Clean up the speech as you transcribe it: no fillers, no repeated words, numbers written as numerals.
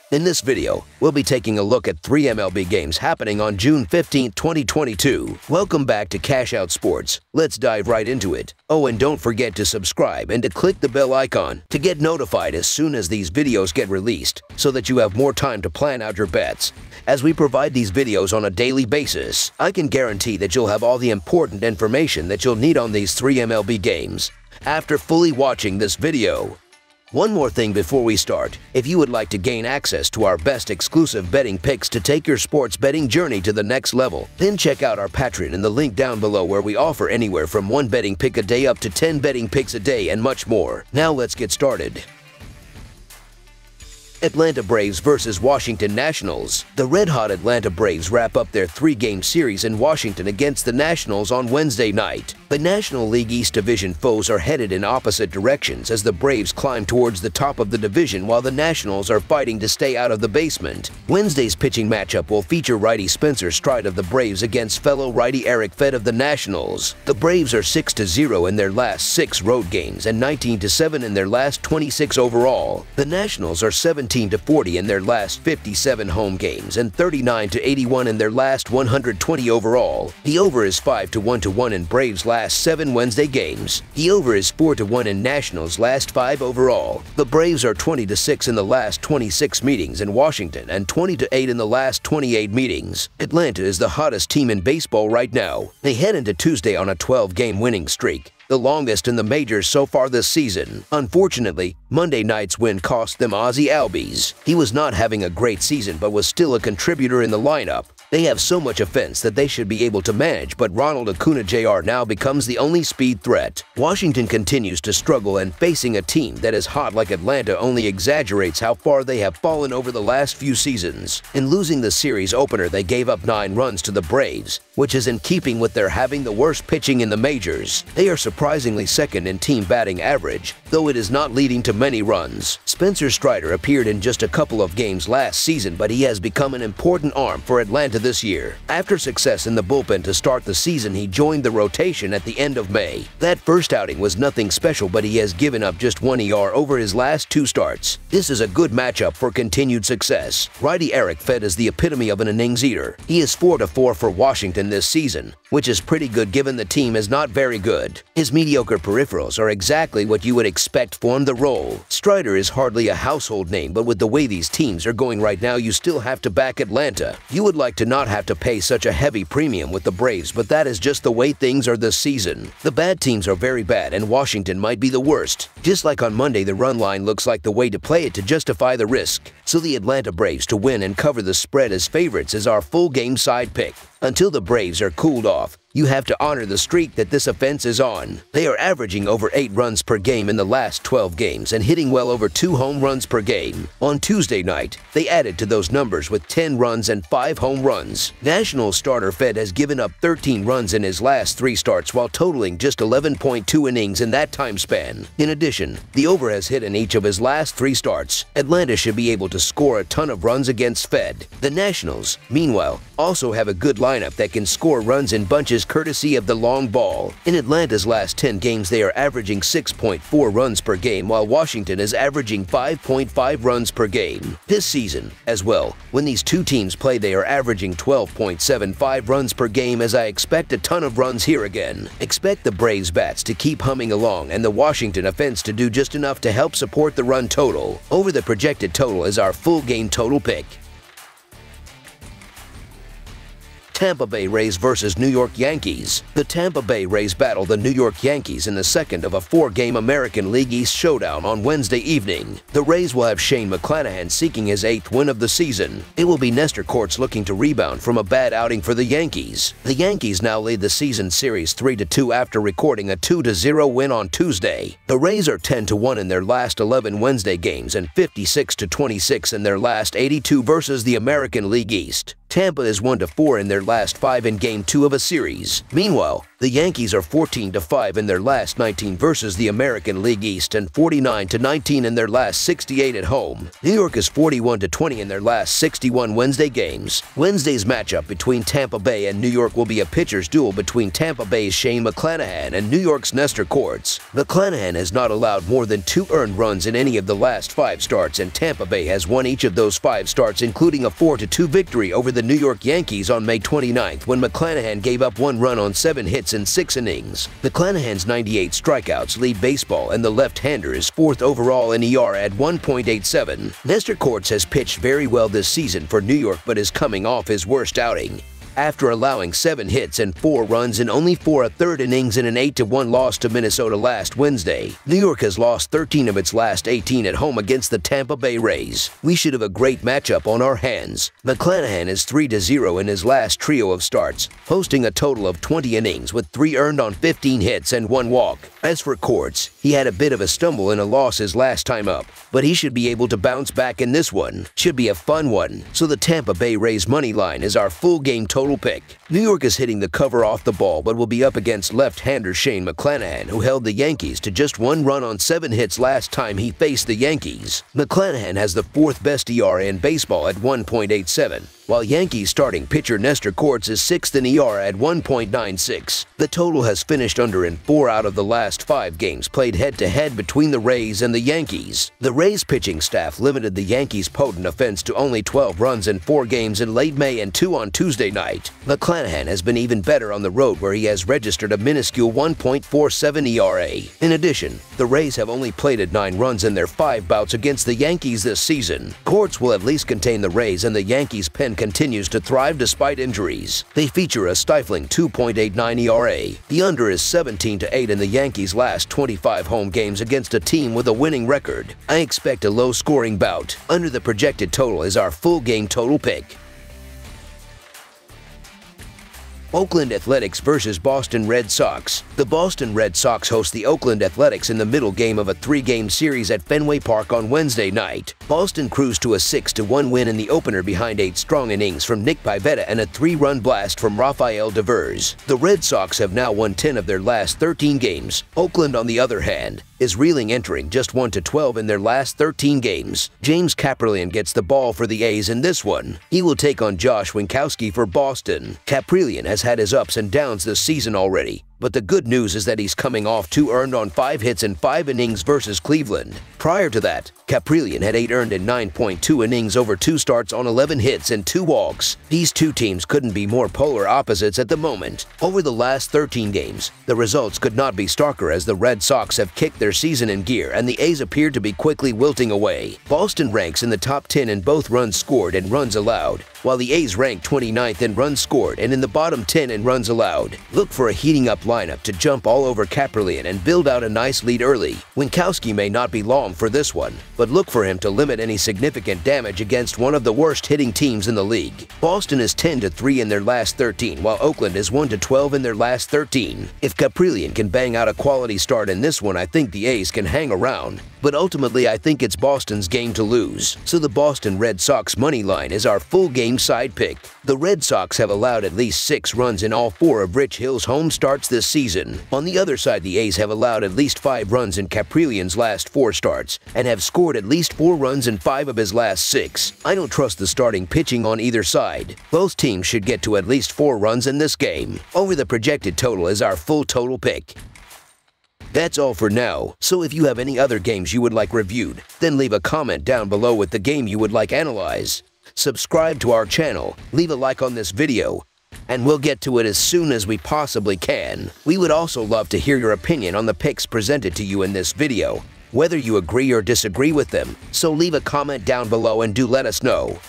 In this video, we'll be taking a look at 3 MLB games happening on June 15, 2022. Welcome back to Cash Out Sports. Let's dive right into it. Oh, and don't forget to subscribe and to click the bell icon to get notified as soon as these videos get released so that you have more time to plan out your bets. As we provide these videos on a daily basis, I can guarantee that you'll have all the important information that you'll need on these 3 MLB games after fully watching this video. One more thing before we start. If you would like to gain access to our best exclusive betting picks to take your sports betting journey to the next level, then check out our Patreon in the link down below, where we offer anywhere from 1 betting pick a day up to 10 betting picks a day and much more. Now let's get started. Atlanta Braves versus Washington Nationals. The red-hot Atlanta Braves wrap up their 3-game series in Washington against the Nationals on Wednesday night. The National League East Division foes are headed in opposite directions as the Braves climb towards the top of the division while the Nationals are fighting to stay out of the basement. Wednesday's pitching matchup will feature righty Spencer Strider of the Braves against fellow righty Eric Fed of the Nationals. The Braves are 6-0 in their last 6 road games and 19-7 in their last 26 overall. The Nationals are 17-40 in their last 57 home games and 39-81 in their last 120 overall. The over is 5-1 in Braves' last 7 Wednesday games. The over is 4-1 in Nationals' last 5 overall. The Braves are 20-6 in the last 26 meetings in Washington and 20-8 in the last 28 meetings. Atlanta is the hottest team in baseball right now. They head into Tuesday on a 12-game winning streak, the longest in the majors so far this season. Unfortunately, Monday night's win cost them Ozzie Albies. He was not having a great season but was still a contributor in the lineup. They have so much offense that they should be able to manage, but Ronald Acuna Jr. now becomes the only speed threat. Washington continues to struggle, and facing a team that is hot like Atlanta only exaggerates how far they have fallen over the last few seasons. In losing the series opener, they gave up 9 runs to the Braves, which is in keeping with their having the worst pitching in the majors. They are surprisingly second in team batting average, though it is not leading to many runs. Spencer Strider appeared in just a couple of games last season, but he has become an important arm for Atlanta this year. After success in the bullpen to start the season, he joined the rotation at the end of May. That first outing was nothing special, but he has given up just 1 ER over his last 2 starts. This is a good matchup for continued success. Righty Eric Fed is the epitome of an innings eater. He is 4-4 for Washington this season, which is pretty good given the team is not very good. His mediocre peripherals are exactly what you would expect for the role. Strider is hardly a household name, but with the way these teams are going right now, you still have to back Atlanta. You would like to not have to pay such a heavy premium with the Braves, but that is just the way things are this season. The bad teams are very bad, and Washington might be the worst. Just like on Monday, the run line looks like the way to play it to justify the risk. So the Atlanta Braves to win and cover the spread as favorites is our full game side pick. Until the Braves are cooled off, you have to honor the streak that this offense is on. They are averaging over 8 runs per game in the last 12 games and hitting well over 2 home runs per game. On Tuesday night, they added to those numbers with 10 runs and 5 home runs. National starter Fed has given up 13 runs in his last 3 starts while totaling just 11.2 innings in that time span. In addition, the over has hit in each of his last 3 starts. Atlanta should be able to score a ton of runs against Fed. The Nationals, meanwhile, also have a good lineup that can score runs in bunches courtesy of the long ball. In Atlanta's last 10 games, they are averaging 6.4 runs per game, while Washington is averaging 5.5 runs per game. This season, as well, when these two teams play, they are averaging 12.75 runs per game, as I expect a ton of runs here again. Expect the Braves bats to keep humming along and the Washington offense to do just enough to help support the run total. Over the projected total is our full game total pick. Tampa Bay Rays versus New York Yankees. The Tampa Bay Rays battle the New York Yankees in the second of a 4-game American League East showdown on Wednesday evening. The Rays will have Shane McClanahan seeking his 8th win of the season. It will be Nestor Cortes looking to rebound from a bad outing for the Yankees. The Yankees now lead the season series 3-2 after recording a 2-0 win on Tuesday. The Rays are 10-1 in their last 11 Wednesday games and 56-26 in their last 82 versus the American League East. Tampa is 1-4 in their last 5 in Game 2 of a series. Meanwhile, The Yankees are 14-5 in their last 19 versus the American League East and 49-19 in their last 68 at home. New York is 41-20 in their last 61 Wednesday games. Wednesday's matchup between Tampa Bay and New York will be a pitcher's duel between Tampa Bay's Shane McClanahan and New York's Nestor Cortes. McClanahan has not allowed more than 2 earned runs in any of the last 5 starts, and Tampa Bay has won each of those 5 starts, including a 4-2 victory over the New York Yankees on May 29th when McClanahan gave up 1 run on 7 hits in 6 innings. McClanahan's 98 strikeouts lead baseball, and the left-hander is 4th overall in ERA at 1.87. Nestor Cortes has pitched very well this season for New York but is coming off his worst outing. After allowing 7 hits and 4 runs in only 4 1/3 innings in an 8-1 loss to Minnesota last Wednesday, New York has lost 13 of its last 18 at home against the Tampa Bay Rays. We should have a great matchup on our hands. McClanahan is 3-0 in his last trio of starts, posting a total of 20 innings with 3 earned on 15 hits and 1 walk. As for Cortes, he had a bit of a stumble in a loss his last time up, but he should be able to bounce back in this one. Should be a fun one. So the Tampa Bay Rays money line is our full game total pick. New York is hitting the cover off the ball but will be up against left-hander Shane McClanahan, who held the Yankees to just 1 run on 7 hits last time he faced the Yankees. McClanahan has the 4th best ERA in baseball at 1.87, while Yankees starting pitcher Nestor Cortes is 6th in ERA at 1.96. The total has finished under in 4 out of the last 5 games played head-to-head between the Rays and the Yankees. The Rays pitching staff limited the Yankees' potent offense to only 12 runs in 4 games in late May and 2 on Tuesday night. McClanahan has been even better on the road, where he has registered a minuscule 1.47 ERA. In addition, the Rays have only plated 9 runs in their 5 bouts against the Yankees this season. Cortes will at least contain the Rays, and the Yankees' pen continues to thrive despite injuries. They feature a stifling 2.89 ERA. The under is 17-8 in the Yankees' last 25 home games against a team with a winning record. I expect a low-scoring bout. Under the projected total is our full game total pick. Oakland Athletics versus Boston Red Sox. The Boston Red Sox host the Oakland Athletics in the middle game of a 3-game series at Fenway Park on Wednesday night. Boston cruised to a 6-1 win in the opener behind 8 strong innings from Nick Pivetta and a 3-run blast from Rafael Devers. The Red Sox have now won 10 of their last 13 games. Oakland, on the other hand, is reeling, entering just 1-12 in their last 13 games. James Kaprielian gets the ball for the A's in this one. He will take on Josh Winkowski for Boston. Kaprielian has had his ups and downs this season already, but the good news is that he's coming off 2 earned on 5 hits in 5 innings versus Cleveland. Prior to that, Kaprielian had 8 earned in 9.2 innings over 2 starts on 11 hits and 2 walks. These 2 teams couldn't be more polar opposites at the moment. Over the last 13 games, the results could not be starker, as the Red Sox have kicked their season in gear and the A's appear to be quickly wilting away. Boston ranks in the top 10 in both runs scored and runs allowed, while the A's rank 29th in runs scored and in the bottom 10 in runs allowed. Look for a heating up lineup to jump all over Kaprielian and build out a nice lead early. Winkowski may not be long for this one, but look for him to limit any significant damage against one of the worst hitting teams in the league. Boston is 10-3 in their last 13, while Oakland is 1-12 in their last 13. If Kaprielian can bang out a quality start in this one, I think the A's can hang around. But ultimately, I think it's Boston's game to lose. So the Boston Red Sox money line is our full game side pick. The Red Sox have allowed at least 6 runs in all 4 of Rich Hill's home starts this season. On the other side, the A's have allowed at least 5 runs in Kaprielian's last 4 starts and have scored at least 4 runs in 5 of his last 6. I don't trust the starting pitching on either side. Both teams should get to at least 4 runs in this game. Over the projected total is our full total pick. That's all for now, so if you have any other games you would like reviewed, then leave a comment down below with the game you would like analyzed. Subscribe to our channel, leave a like on this video, and we'll get to it as soon as we possibly can. We would also love to hear your opinion on the picks presented to you in this video, whether you agree or disagree with them, so leave a comment down below and do let us know.